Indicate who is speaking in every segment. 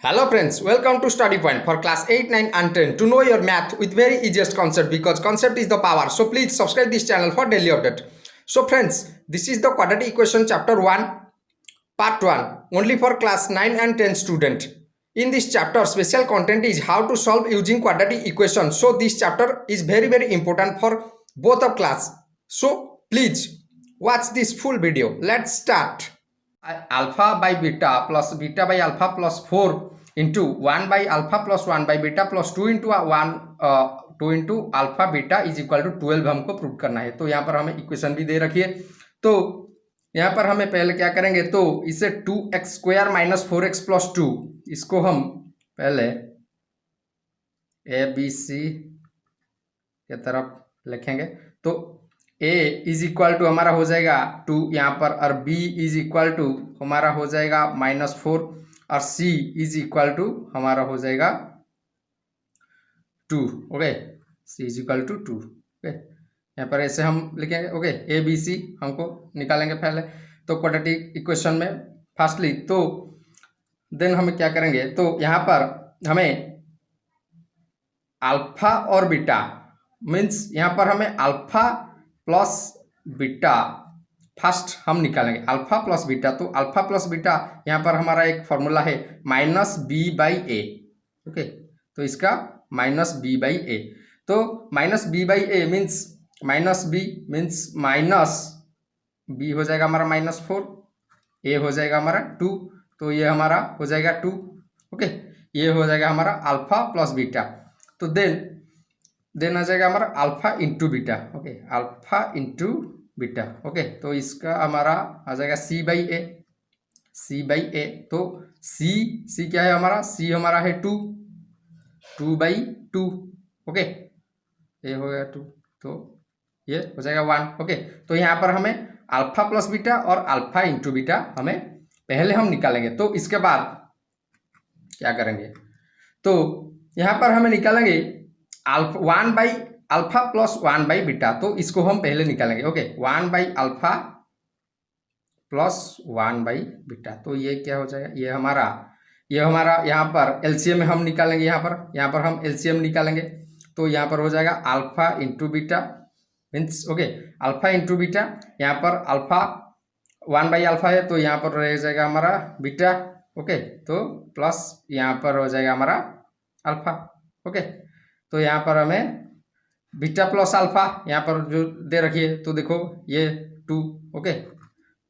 Speaker 1: Hello friends, welcome to Study Point for class 8, 9 and 10 to know your math with very easiest concept because concept is the power. So please subscribe this channel for daily update. So friends, this is the quadratic equation chapter 1 part 1 only for class 9 and 10 student. In this chapter special content is how to solve using quadratic equation. So this chapter is very important for both of class. So please watch this full video. Let's start. Alpha by beta plus beta by alpha plus 4 into 1 by alpha plus 1 by beta plus 2 into 2 into alpha beta is equal to 12 हमको prove करना है। तो यहाँ पर हमें equation भी दे रखी है। तो यहाँ पर हमें पहले क्या करेंगे, तो इसे 2x square minus 4x plus 2 इसको हम पहले ए बी सी के तरफ लिखेंगे। तो a इज इक्वल टू हमारा हो जाएगा 2 यहाँ पर, और b इज इक्वल टू हमारा हो जाएगा -4 और c इज इक्वल टू हमारा हो जाएगा 2। Okay, c is equal to 2। Okay, यहाँ पर ऐसे हम लिखेंगे। ओके, a b c हमको निकालेंगे पहले। तो क्वाड्रेटिक इक्वेशन में फर्स्टली तो देन हमें क्या करेंगे, तो यहाँ पर हमें अल्फा और बीटा मीन्स यहाँ पर हमें अल्फा प्लस बीटा फर्स्ट हम निकालेंगे, अल्फा प्लस बीटा। तो अल्फा प्लस बीटा यहाँ पर हमारा एक फॉर्मूला है -b/a। ओके, तो इसका -b/a। तो -b/a means -b means -b हो जाएगा हमारा -4, a हो जाएगा हमारा 2, तो ये हमारा हो जाएगा 2। ओके, ये हो जाएगा हमारा अल्फा प्लस बीटा। तो देन आ जाएगा हमारा alpha into beta. Okay, alpha into beta. Okay, तो इसका हमारा आ जाएगा c/a, c/a। तो c क्या है हमारा, c हमारा है 2/2। ओके, ये हो गया 2, तो ये हो जाएगा 1। ओके, तो यहाँ पर हमें अल्फा प्लस बीटा और अल्फा इंटू बीटा हमें पहले हम निकालेंगे। तो इसके बाद क्या करेंगे, तो यहाँ पर हमें निकालेंगे 1 by alpha plus 1 by beta. तो इसको हम पहले निकालेंगे। Okay, 1 by alpha plus 1 by beta. तो ये क्या हो जाएगा, ये हमारा यहाँ पर एलसीएम में हम निकालेंगे। यहाँ पर हम एलसीएम निकालेंगे। तो यहाँ पर हो जाएगा alpha into beta means okay, alpha into beta. यहाँ पर अल्फा 1 बाई अल्फा है, तो यहाँ पर रह जाएगा हमारा बीटा। ओके, तो प्लस यहाँ पर हो जाएगा हमारा अल्फा। ओके, तो यहाँ पर हमें बीटा प्लस अल्फा यहाँ पर जो दे रखी है, तो देखो ये 2। ओके,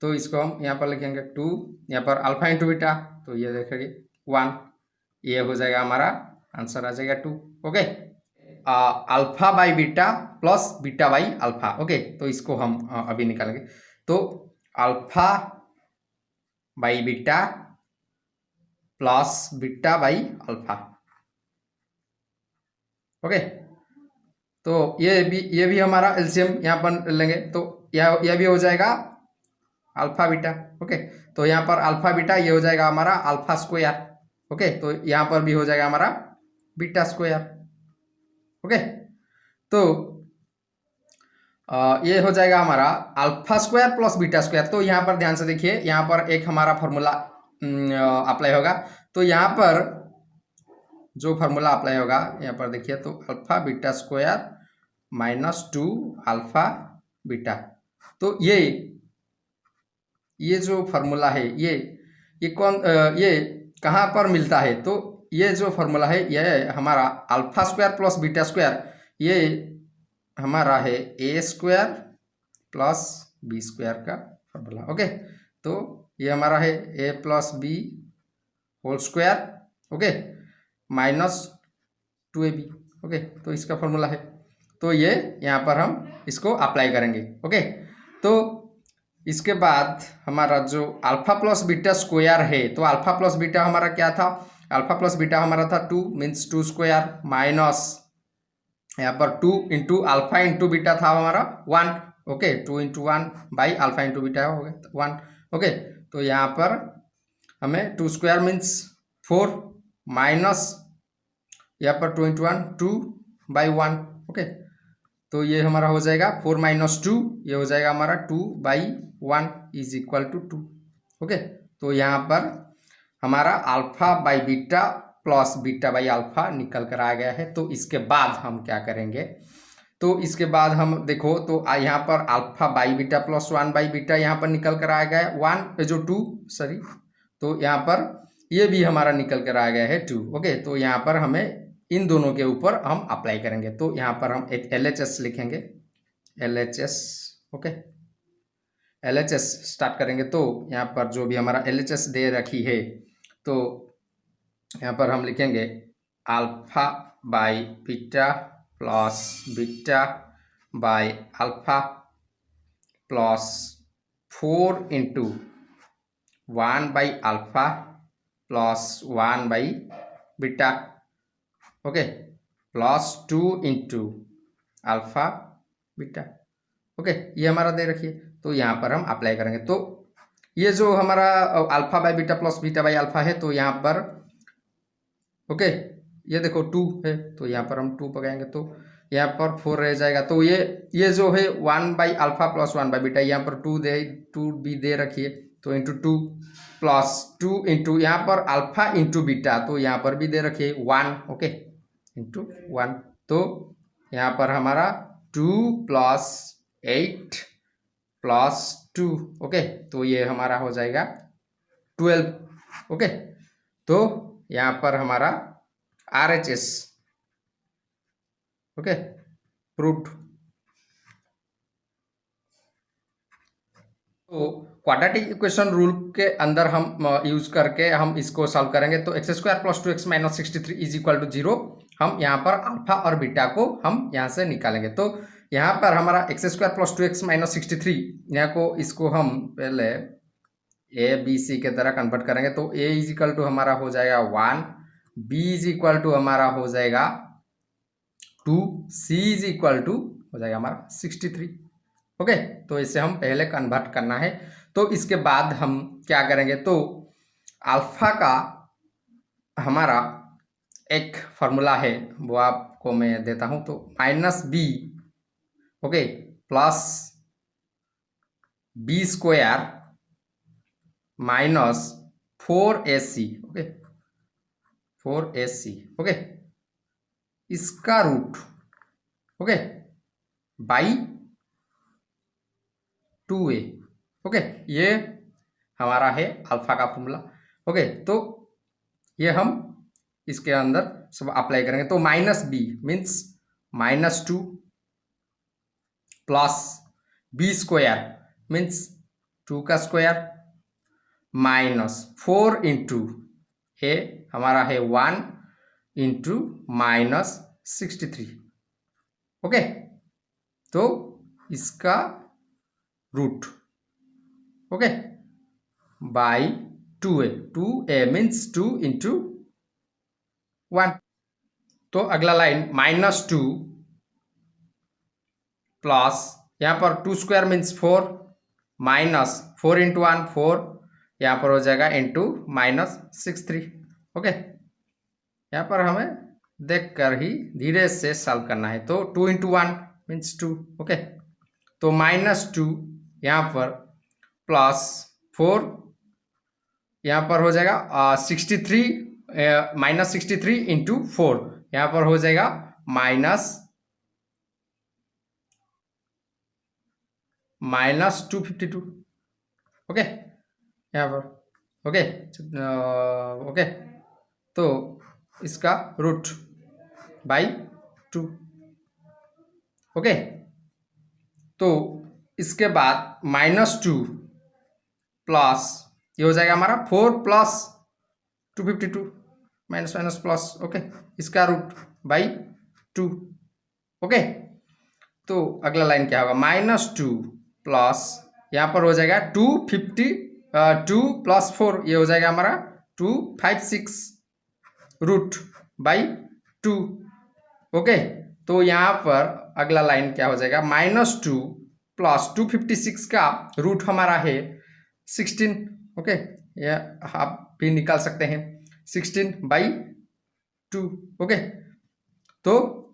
Speaker 1: तो इसको हम यहाँ पर लिखेंगे 2, यहाँ पर अल्फा इंटू बीटा, तो ये देखेंगे 1। ये हो जाएगा हमारा आंसर आ जाएगा 2। Okay, alpha by beta plus beta by alpha. Okay, तो इसको हम अभी निकालेंगे। तो alpha by beta plus beta by alpha. Okay, तो ये भी हमारा एलसीएम यहाँ पर लेंगे। तो यह भी हो जाएगा अल्फा बीटा। ओके, तो यहाँ पर अल्फा बीटा ये हो जाएगा हमारा अल्फा स्क्वायर। ओके, तो यहाँ पर भी हो जाएगा हमारा बीटा स्क्वायर। ओके, तो ये हो जाएगा हमारा alpha square plus beta square. तो यहाँ पर ध्यान से देखिए, यहाँ पर एक हमारा फॉर्मूला अप्लाई होगा। तो यहाँ पर जो फार्मूला अप्लाई होगा यहाँ पर देखिए, तो alpha beta square -2 alpha beta. तो ये जो फार्मूला है ये कहाँ पर मिलता है, तो ये जो फार्मूला है ये हमारा alpha square plus beta square, ये हमारा है a square plus b square का फार्मूला। ओके, तो ये हमारा है a plus b whole square. Okay, -2ab। Okay, तो इसका फॉर्मूला है। तो ये यहाँ पर हम इसको अप्लाई करेंगे। ओके, तो इसके बाद हमारा जो अल्फा प्लस बीटा स्क्वायर है, तो अल्फा प्लस बीटा हमारा क्या था, अल्फा प्लस बीटा हमारा था 2 मीन्स 2 स्क्वायर माइनस यहाँ पर 2 इंटू अल्फा इंटू बीटा था हमारा 1। Okay, 2 into 1 by alpha into beta हो गया 1। ओके, तो यहाँ पर हमें 2 स्क्वायर मीन्स 4 माइनस यहाँ पर 2 इंटू 1 2 बाई 1। ओके, तो ये हमारा हो जाएगा 4 माइनस 2, ये हो जाएगा हमारा 2 by 1 is equal to 2। Okay, तो यहाँ पर हमारा alpha by beta plus beta by alpha निकल कर आ गया है। तो इसके बाद हम क्या करेंगे, तो इसके बाद हम देखो तो यहाँ पर alpha by beta plus 1 by beta यहाँ पर निकल कर आ गया है 1 जो 2 सॉरी, तो यहाँ पर ये भी हमारा निकल कर आ गया है 2। ओके, तो यहाँ पर हमें इन दोनों के ऊपर हम अप्लाई करेंगे। तो यहाँ पर हम एक LHS लिखेंगे, LHS। ओके, LHS स्टार्ट करेंगे। तो यहाँ पर जो भी हमारा LHS दे रखी है, तो यहाँ पर हम लिखेंगे alpha by beta plus beta by alpha plus 4 into 1 by alpha plus 1 by beta. Okay, plus 2 into alpha beta. Okay, ये हमारा दे रखिए। तो यहाँ पर हम अप्लाई करेंगे। तो ये जो हमारा alpha by beta plus beta by alpha है, तो यहाँ पर ओके ये देखो 2 है, तो यहाँ पर हम 2 पकाएंगे तो यहाँ पर 4 रह जाएगा। तो ये जो है 1 by alpha plus 1 by beta, यहाँ पर 2 भी दे रखिए, तो इंटू 2 प्लस 2 इंटू यहाँ पर अल्फा इंटू बीटा, तो यहाँ पर भी दे रखिए 1। ओके, इंटू 1, तो यहाँ पर हमारा 2 प्लस 8 प्लस 2। ओके, तो ये हमारा हो जाएगा 12। ओके, तो यहाँ पर हमारा RHS ओके प्रूव्ड। तो क्वाड्रेटिक इक्वेशन रूल के अंदर हम यूज करके हम इसको सॉल्व करेंगे। तो x² plus 2x minus 63 is equal to 0। हम यहाँ पर अल्फा और बीटा को हम यहाँ से निकालेंगे। तो यहाँ पर हमारा x² प्लस 2x माइनस 63, यहाँ को इसको हम पहले ABC के तरह कन्वर्ट करेंगे। तो a इज इक्वल टू हमारा हो जाएगा 1, b इज इक्वल टू हमारा हो जाएगा 2, c इज इक्वल टू हो जाएगा हमारा 63। ओके, तो इसे हम पहले कन्वर्ट करना है। तो इसके बाद हम क्या करेंगे, तो अल्फा का हमारा एक फॉर्मूला है, वो आपको मैं देता हूं। तो -b okay plus b square minus 4ac okay 4ac okay इसका root okay by 2a। Okay, ये हमारा है अल्फा का फॉर्मूला। ओके, तो ये हम इसके अंदर सब अप्लाई करेंगे। तो -b means -2 plus b square means 2 का स्क्वायर माइनस 4 इंटू a हमारा है 1 इंटू माइनस 63। ओके, तो इसका root okay by 2a means 2 into 1। तो अगला लाइन -2 प्लस यहाँ पर 2 स्क्वायर मीन्स 4 माइनस 4 इंटू 1 4, यहाँ पर हो जाएगा इंटू माइनस 63। ओके, यहाँ पर हमें देख कर ही धीरे से सॉल्व करना है। तो 2 इंटू 1 मीन्स 2। ओके, तो -2 यहाँ पर प्लस 4 यहाँ पर हो जाएगा 63 -63 इंटू 4, यहाँ पर हो जाएगा -252। ओके, यहाँ पर ओके ओके तो इसका रूट बाई 2। ओके, तो इसके बाद -2 प्लस ये हो जाएगा हमारा 4 plus 252 minus minus plus. Okay, इसका रूट बाई 2। ओके, तो अगला लाइन क्या होगा, -2 प्लस यहाँ पर हो जाएगा 2 प्लस 4, ये हो जाएगा हमारा 256 रूट बाई 2। ओके, तो यहाँ पर अगला लाइन क्या हो जाएगा, -2 प्लस 256 का रूट हमारा है 16। ओके, ये आप भी निकाल सकते हैं 16 बाई 2। ओके, तो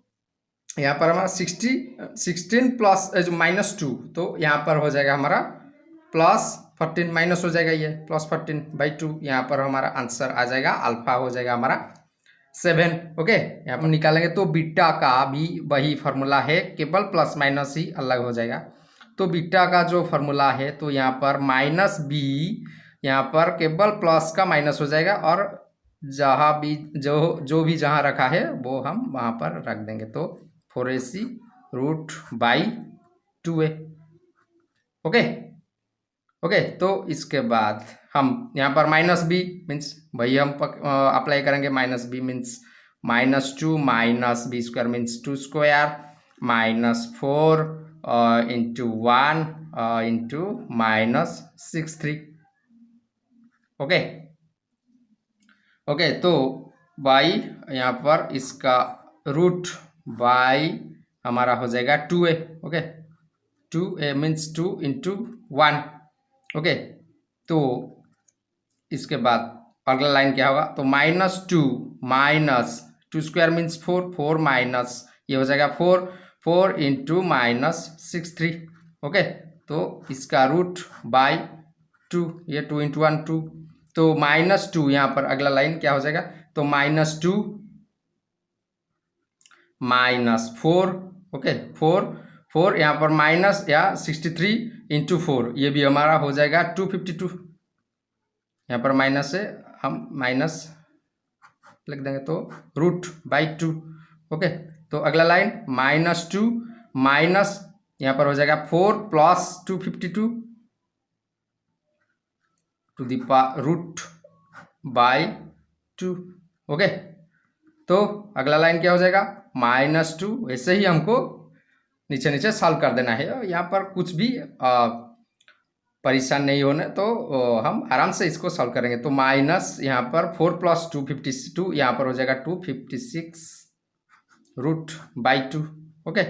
Speaker 1: यहाँ पर हमारा 16 प्लस -2, तो यहाँ पर हो जाएगा हमारा प्लस 14 माइनस हो जाएगा, ये +14/2। यहाँ पर हमारा आंसर आ जाएगा, अल्फा हो जाएगा हमारा 7। ओके, यहाँ पर निकालेंगे तो बीटा का भी वही फार्मूला है, केवल प्लस माइनस ही अलग हो जाएगा। तो बीटा का जो फार्मूला है तो यहाँ पर -b, यहाँ पर केवल प्लस का माइनस हो जाएगा, और जहाँ भी जो भी जहाँ रखा है वो हम वहाँ पर रख देंगे। तो 4ac√2a। ओके ओके, तो इसके बाद हम यहाँ पर -b मीन्स वही हम अप्लाई करेंगे। -b means -2 -b² means 2 square -4 into 1 into -63। Okay okay, तो y यहाँ पर इसका रूट y हमारा हो जाएगा 2a। Okay, 2a means 2 into 1। Okay, तो इसके बाद अगला लाइन क्या होगा, तो -2 स्क्वायर मीन्स 4 माइनस ये हो जाएगा 4 इंटू -63। ओके, तो इसका रूट बाई 2, ये 2 इंटू 1 2, तो -2 यहाँ पर अगला लाइन क्या हो जाएगा, तो -2 -4। ओके, 4 यहाँ पर माइनस या 63 इंटू 4, ये भी हमारा हो जाएगा 252। यहाँ पर माइनस से हम माइनस लिख देंगे, तो √2। ओके, तो अगला लाइन -2 माइनस यहाँ पर हो जाएगा 4 प्लस 252 टू द √2। ओके, तो अगला लाइन क्या हो जाएगा, -2। ऐसे ही हमको नीचे नीचे सॉल्व कर देना है, यहाँ पर कुछ भी परेशान नहीं होने, तो हम आराम से इसको सॉल्व करेंगे। तो माइनस यहाँ पर 4 प्लस 252, यहाँ पर हो जाएगा 256√2। ओके,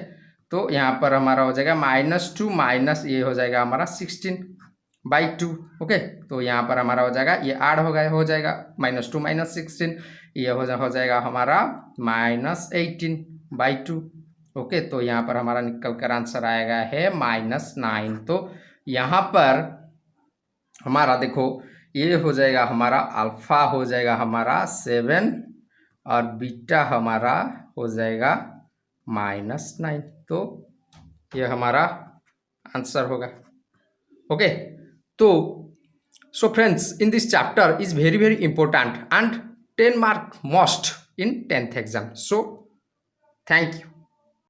Speaker 1: तो यहाँ पर हमारा हो जाएगा -2 माइनस ये हो जाएगा हमारा 16/2। ओके, तो यहाँ पर हमारा हो जाएगा, ये ऐड हो जाएगा -2 - 16, ये हो जाएगा हमारा -18/2। ओके, तो यहाँ पर हमारा निकल कर आंसर आएगा है -9। तो यहाँ पर हमारा देखो, ये हो जाएगा हमारा अल्फा हो जाएगा हमारा 7 और बीटा हमारा हो जाएगा -9। तो ये हमारा आंसर होगा। ओके, तो so friends, in this chapter is very important and 10 mark most in 10th exam. So thank you.